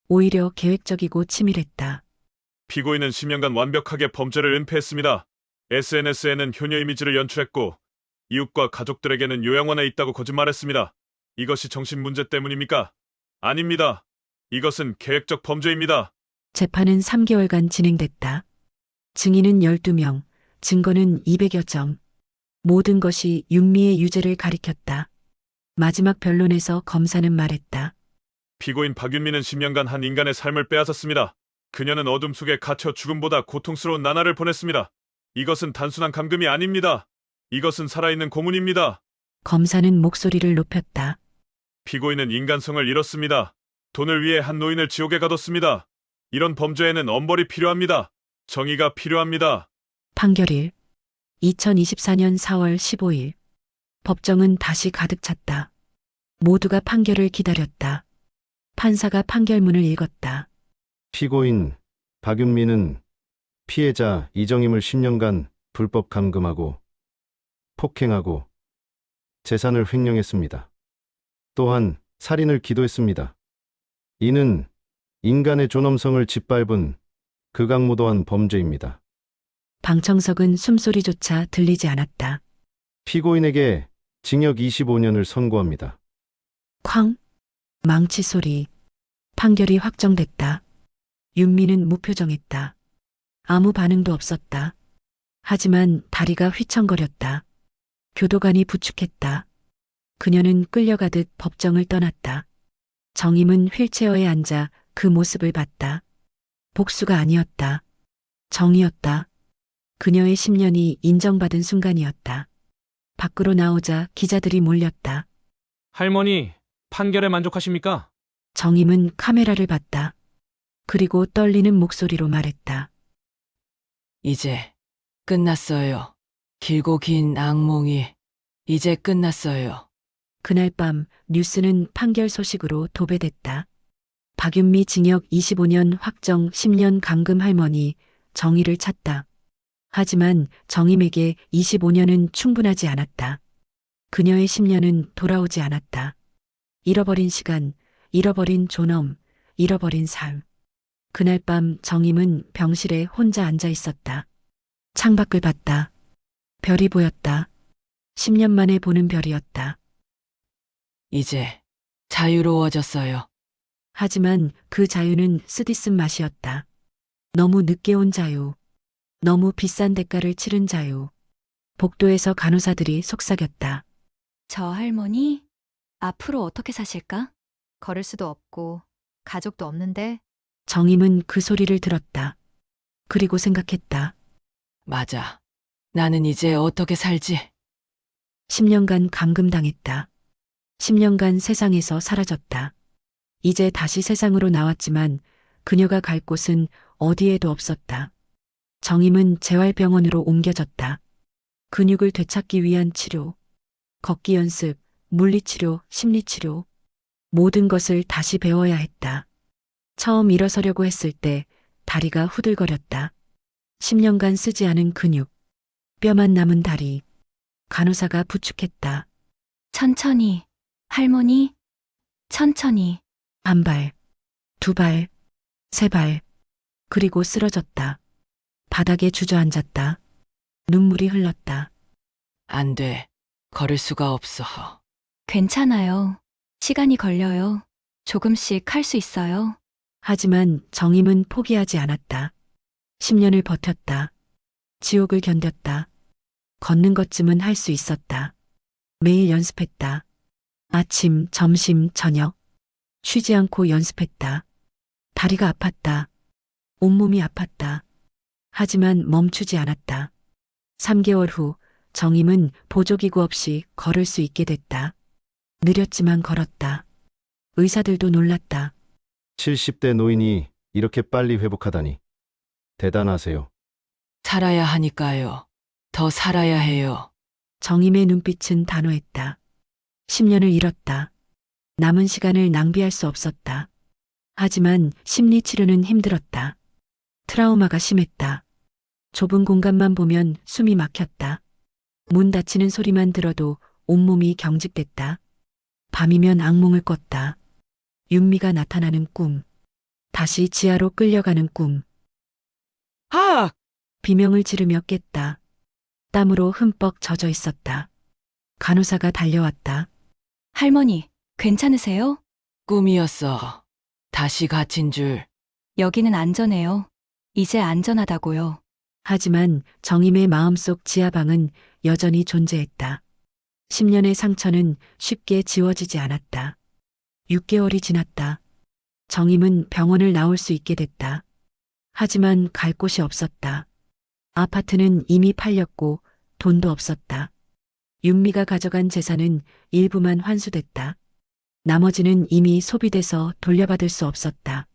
오히려 계획적이고 치밀했다. 피고인은 10년간 완벽하게 범죄를 은폐했습니다. SNS에는 효녀 이미지를 연출했고 이웃과 가족들에게는 요양원에 있다고 거짓말했습니다. 이것이 정신문제 때문입니까? 아닙니다. 이것은 계획적 범죄입니다. 재판은 3개월간 진행됐다. 증인은 12명, 증거는 200여 점. 모든 것이 윤미의 유죄를 가리켰다. 마지막 변론에서 검사는 말했다. 피고인 박윤미는 10년간 한 인간의 삶을 빼앗았습니다. 그녀는 어둠 속에 갇혀 죽음보다 고통스러운 나날을 보냈습니다. 이것은 단순한 감금이 아닙니다. 이것은 살아있는 고문입니다. 검사는 목소리를 높였다. 피고인은 인간성을 잃었습니다. 돈을 위해 한 노인을 지옥에 가뒀습니다. 이런 범죄에는 엄벌이 필요합니다. 정의가 필요합니다. 판결일 2024년 4월 15일. 법정은 다시 가득 찼다. 모두가 판결을 기다렸다. 판사가 판결문을 읽었다. 피고인 박윤미는 피해자 이정임을 10년간 불법 감금하고 폭행하고 재산을 횡령했습니다. 또한 살인을 기도했습니다. 이는 인간의 존엄성을 짓밟은 극악무도한 범죄입니다. 방청석은 숨소리조차 들리지 않았다. 피고인에게 징역 25년을 선고합니다. 쾅! 망치 소리. 판결이 확정됐다. 윤미는 무표정했다. 아무 반응도 없었다. 하지만 다리가 휘청거렸다. 교도관이 부축했다. 그녀는 끌려가듯 법정을 떠났다. 정임은 휠체어에 앉아 그 모습을 봤다. 복수가 아니었다. 정이었다. 그녀의 10년이 인정받은 순간이었다. 밖으로 나오자 기자들이 몰렸다. 할머니, 판결에 만족하십니까? 정임은 카메라를 봤다. 그리고 떨리는 목소리로 말했다. 이제 끝났어요. 길고 긴 악몽이 이제 끝났어요. 그날 밤 뉴스는 판결 소식으로 도배됐다. 박윤미 징역 25년 확정 10년 감금 할머니 정의를 찾다. 하지만 정임에게 25년은 충분하지 않았다. 그녀의 10년은 돌아오지 않았다. 잃어버린 시간, 잃어버린 존엄, 잃어버린 삶. 그날 밤 정임은 병실에 혼자 앉아 있었다. 창밖을 봤다. 별이 보였다. 10년 만에 보는 별이었다. 이제 자유로워졌어요. 하지만 그 자유는 쓰디쓴 맛이었다. 너무 늦게 온 자유. 너무 비싼 대가를 치른 자유. 복도에서 간호사들이 속삭였다. 저 할머니, 앞으로 어떻게 사실까? 걸을 수도 없고, 가족도 없는데. 정임은 그 소리를 들었다. 그리고 생각했다. 맞아. 나는 이제 어떻게 살지? 10년간 감금당했다. 10년간 세상에서 사라졌다. 이제 다시 세상으로 나왔지만 그녀가 갈 곳은 어디에도 없었다. 정임은 재활병원으로 옮겨졌다. 근육을 되찾기 위한 치료, 걷기 연습, 물리치료, 심리치료, 모든 것을 다시 배워야 했다. 처음 일어서려고 했을 때 다리가 후들거렸다. 10년간 쓰지 않은 근육, 뼈만 남은 다리. 간호사가 부축했다. 천천히, 할머니, 천천히. 한 발, 두 발, 세 발, 그리고 쓰러졌다. 바닥에 주저앉았다. 눈물이 흘렀다. 안 돼. 걸을 수가 없어. 괜찮아요. 시간이 걸려요. 조금씩 할 수 있어요. 하지만 정임은 포기하지 않았다. 10년을 버텼다. 지옥을 견뎠다. 걷는 것쯤은 할 수 있었다. 매일 연습했다. 아침, 점심, 저녁. 쉬지 않고 연습했다. 다리가 아팠다. 온몸이 아팠다. 하지만 멈추지 않았다. 3개월 후 정임은 보조기구 없이 걸을 수 있게 됐다. 느렸지만 걸었다. 의사들도 놀랐다. 70대 노인이 이렇게 빨리 회복하다니. 대단하세요. 살아야 하니까요. 더 살아야 해요. 정임의 눈빛은 단호했다. 10년을 잃었다. 남은 시간을 낭비할 수 없었다. 하지만 심리치료는 힘들었다. 트라우마가 심했다. 좁은 공간만 보면 숨이 막혔다. 문 닫히는 소리만 들어도 온몸이 경직됐다. 밤이면 악몽을 꿨다. 윤미가 나타나는 꿈. 다시 지하로 끌려가는 꿈. 아! 비명을 지르며 깼다. 땀으로 흠뻑 젖어 있었다. 간호사가 달려왔다. 할머니, 괜찮으세요? 꿈이었어. 다시 갇힌 줄. 여기는 안전해요. 이제 안전하다고요. 하지만 정임의 마음속 지하방은 여전히 존재했다. 10년의 상처는 쉽게 지워지지 않았다. 6개월이 지났다. 정임은 병원을 나올 수 있게 됐다. 하지만 갈 곳이 없었다. 아파트는 이미 팔렸고 돈도 없었다. 윤미가 가져간 재산은 일부만 환수됐다. 나머지는 이미 소비돼서 돌려받을 수 없었다.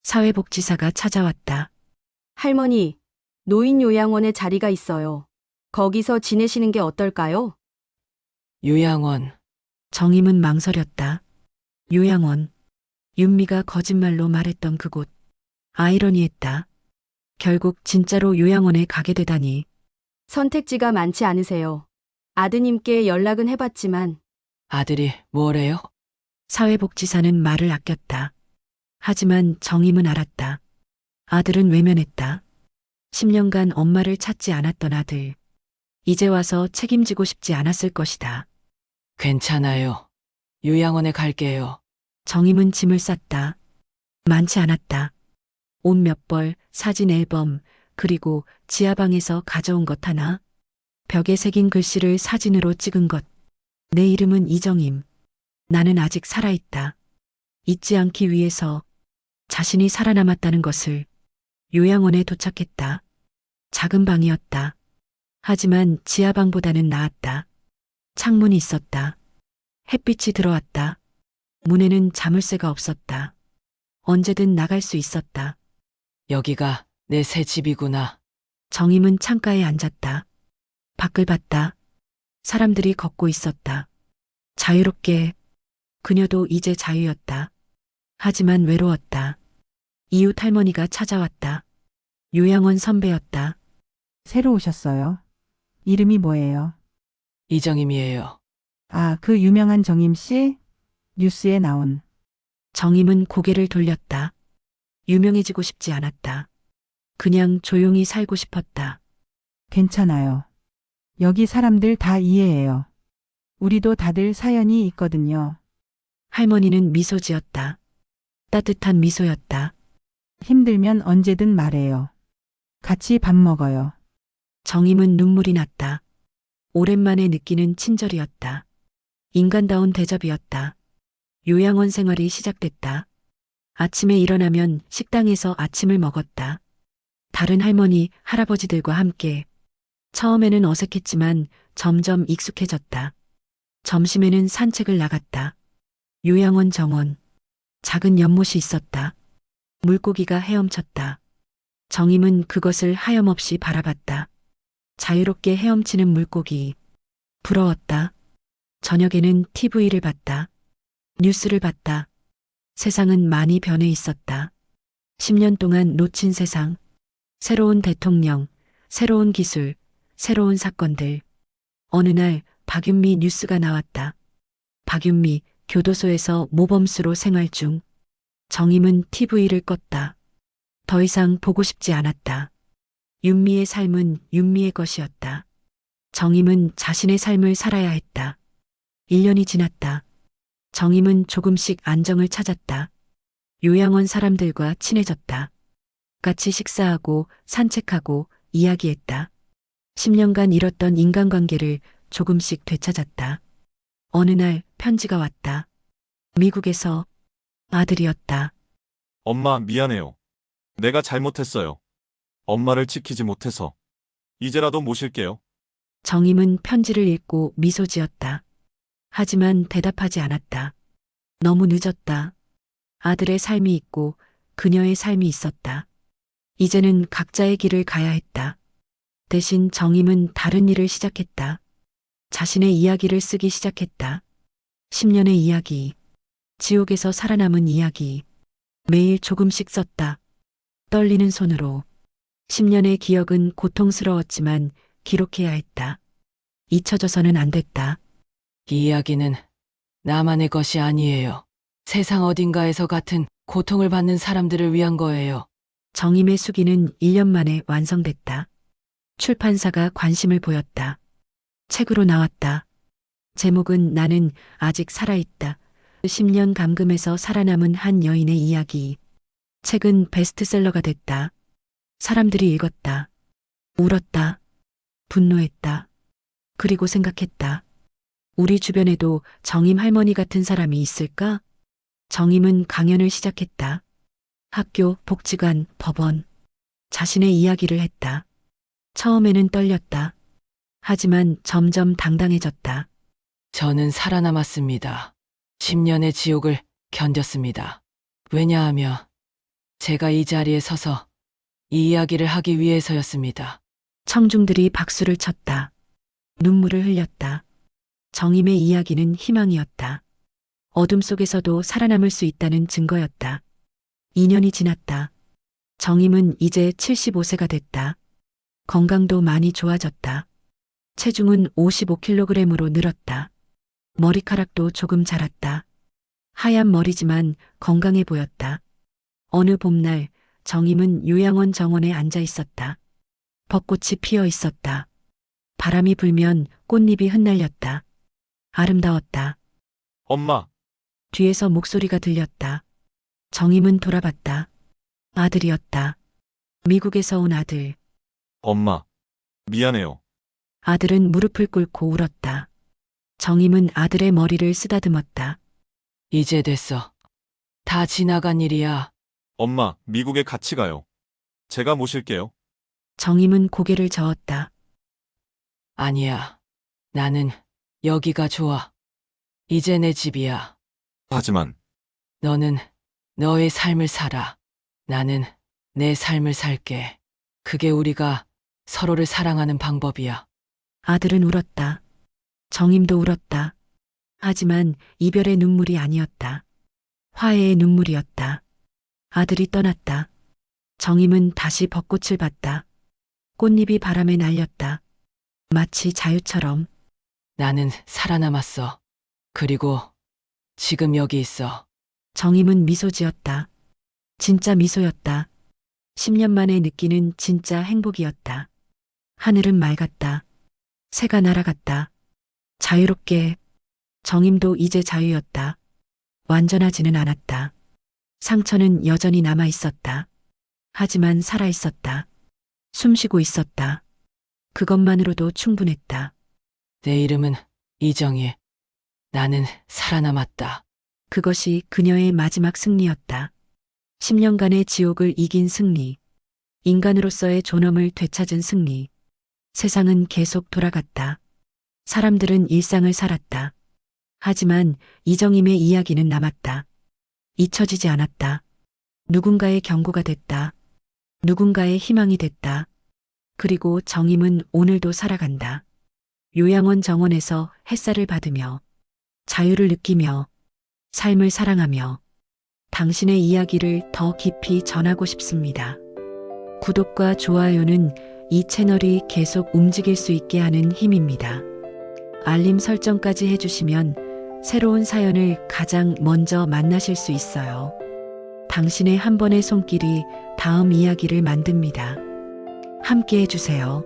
사회복지사가 찾아왔다. 할머니, 노인 요양원에 자리가 있어요. 거기서 지내시는 게 어떨까요? 요양원. 정임은 망설였다. 요양원. 윤미가 거짓말로 말했던 그곳. 아이러니했다. 결국 진짜로 요양원에 가게 되다니. 선택지가 많지 않으세요. 아드님께 연락은 해봤지만 아들이 뭐래요? 사회복지사는 말을 아꼈다. 하지만 정임은 알았다. 아들은 외면했다. 10년간 엄마를 찾지 않았던 아들. 이제 와서 책임지고 싶지 않았을 것이다. 괜찮아요. 요양원에 갈게요. 정임은 짐을 쌌다. 많지 않았다. 옷 몇 벌, 사진 앨범, 그리고 지하방에서 가져온 것 하나. 벽에 새긴 글씨를 사진으로 찍은 것. 내 이름은 이정임. 나는 아직 살아있다. 잊지 않기 위해서 자신이 살아남았다는 것을. 요양원에 도착했다. 작은 방이었다. 하지만 지하방보다는 나았다. 창문이 있었다. 햇빛이 들어왔다. 문에는 자물쇠가 없었다. 언제든 나갈 수 있었다. 여기가 내 새 집이구나. 정임은 창가에 앉았다. 밖을 봤다. 사람들이 걷고 있었다. 자유롭게. 그녀도 이제 자유였다. 하지만 외로웠다. 이웃 할머니가 찾아왔다. 요양원 선배였다. 새로 오셨어요. 이름이 뭐예요? 이정임이에요. 아, 그 유명한 정임 씨? 뉴스에 나온. 정임은 고개를 돌렸다. 유명해지고 싶지 않았다. 그냥 조용히 살고 싶었다. 괜찮아요. 여기 사람들 다 이해해요. 우리도 다들 사연이 있거든요. 할머니는 미소 지었다. 따뜻한 미소였다. 힘들면 언제든 말해요. 같이 밥 먹어요. 정임은 눈물이 났다. 오랜만에 느끼는 친절이었다. 인간다운 대접이었다. 요양원 생활이 시작됐다. 아침에 일어나면 식당에서 아침을 먹었다. 다른 할머니, 할아버지들과 함께. 처음에는 어색했지만 점점 익숙해졌다. 점심에는 산책을 나갔다. 요양원 정원. 작은 연못이 있었다. 물고기가 헤엄쳤다. 정임은 그것을 하염없이 바라봤다. 자유롭게 헤엄치는 물고기. 부러웠다. 저녁에는 TV를 봤다. 뉴스를 봤다. 세상은 많이 변해 있었다. 10년 동안 놓친 세상. 새로운 대통령, 새로운 기술, 새로운 사건들. 어느 날 박윤미 뉴스가 나왔다. 박윤미 교도소에서 모범수로 생활 중. 정임은 TV를 껐다. 더 이상 보고 싶지 않았다. 윤미의 삶은 윤미의 것이었다. 정임은 자신의 삶을 살아야 했다. 1년이 지났다. 정임은 조금씩 안정을 찾았다. 요양원 사람들과 친해졌다. 같이 식사하고 산책하고 이야기했다. 10년간 잃었던 인간관계를 조금씩 되찾았다. 어느 날 편지가 왔다. 미국에서. 아들이었다. 엄마, 미안해요. 내가 잘못했어요. 엄마를 지키지 못해서. 이제라도 모실게요. 정임은 편지를 읽고 미소 지었다. 하지만 대답하지 않았다. 너무 늦었다. 아들의 삶이 있고 그녀의 삶이 있었다. 이제는 각자의 길을 가야 했다. 대신 정임은 다른 일을 시작했다. 자신의 이야기를 쓰기 시작했다. 10년의 이야기. 지옥에서 살아남은 이야기. 매일 조금씩 썼다. 떨리는 손으로. 10년의 기억은 고통스러웠지만 기록해야 했다. 잊혀져서는 안 됐다. 이 이야기는 나만의 것이 아니에요. 세상 어딘가에서 같은 고통을 받는 사람들을 위한 거예요. 정임의 수기는 1년 만에 완성됐다. 출판사가 관심을 보였다. 책으로 나왔다. 제목은 나는 아직 살아있다. 10년 감금에서 살아남은 한 여인의 이야기. 책은 베스트셀러가 됐다. 사람들이 읽었다. 울었다. 분노했다. 그리고 생각했다. 우리 주변에도 정임 할머니 같은 사람이 있을까? 정임은 강연을 시작했다. 학교, 복지관, 법원. 자신의 이야기를 했다. 처음에는 떨렸다. 하지만 점점 당당해졌다. 저는 살아남았습니다. 10년의 지옥을 견뎠습니다. 왜냐하면 제가 이 자리에 서서 이 이야기를 하기 위해서였습니다. 청중들이 박수를 쳤다. 눈물을 흘렸다. 정임의 이야기는 희망이었다. 어둠 속에서도 살아남을 수 있다는 증거였다. 2년이 지났다. 정임은 이제 75세가 됐다. 건강도 많이 좋아졌다. 체중은 55kg으로 늘었다. 머리카락도 조금 자랐다. 하얀 머리지만 건강해 보였다. 어느 봄날 정임은 요양원 정원에 앉아 있었다. 벚꽃이 피어 있었다. 바람이 불면 꽃잎이 흩날렸다. 아름다웠다. 엄마, 뒤에서 목소리가 들렸다. 정임은 돌아봤다. 아들이었다. 미국에서 온 아들. 엄마, 미안해요. 아들은 무릎을 꿇고 울었다. 정임은 아들의 머리를 쓰다듬었다. 이제 됐어. 다 지나간 일이야. 엄마, 미국에 같이 가요. 제가 모실게요. 정임은 고개를 저었다. 아니야. 나는 여기가 좋아. 이제 내 집이야. 하지만 너는 너의 삶을 살아. 나는 내 삶을 살게. 그게 우리가 서로를 사랑하는 방법이야. 아들은 울었다. 정임도 울었다. 하지만 이별의 눈물이 아니었다. 화해의 눈물이었다. 아들이 떠났다. 정임은 다시 벚꽃을 봤다. 꽃잎이 바람에 날렸다. 마치 자유처럼. 나는 살아남았어. 그리고 지금 여기 있어. 정임은 미소 지었다. 진짜 미소였다. 10년 만에 느끼는 진짜 행복이었다. 하늘은 맑았다. 새가 날아갔다. 자유롭게. 정임도 이제 자유였다. 완전하지는 않았다. 상처는 여전히 남아 있었다. 하지만 살아 있었다. 숨쉬고 있었다. 그것만으로도 충분했다. 내 이름은 이정희. 나는 살아남았다. 그것이 그녀의 마지막 승리였다. 10년간의 지옥을 이긴 승리. 인간으로서의 존엄을 되찾은 승리. 세상은 계속 돌아갔다. 사람들은 일상을 살았다. 하지만 이정임의 이야기는 남았다. 잊혀지지 않았다. 누군가의 경고가 됐다. 누군가의 희망이 됐다. 그리고 정임은 오늘도 살아간다. 요양원 정원에서 햇살을 받으며 자유를 느끼며 삶을 사랑하며 당신의 이야기를 더 깊이 전하고 싶습니다. 구독과 좋아요는 이 채널이 계속 움직일 수 있게 하는 힘입니다. 알림 설정까지 해주시면 새로운 사연을 가장 먼저 만나실 수 있어요. 당신의 한 번의 손길이 다음 이야기를 만듭니다. 함께 해주세요.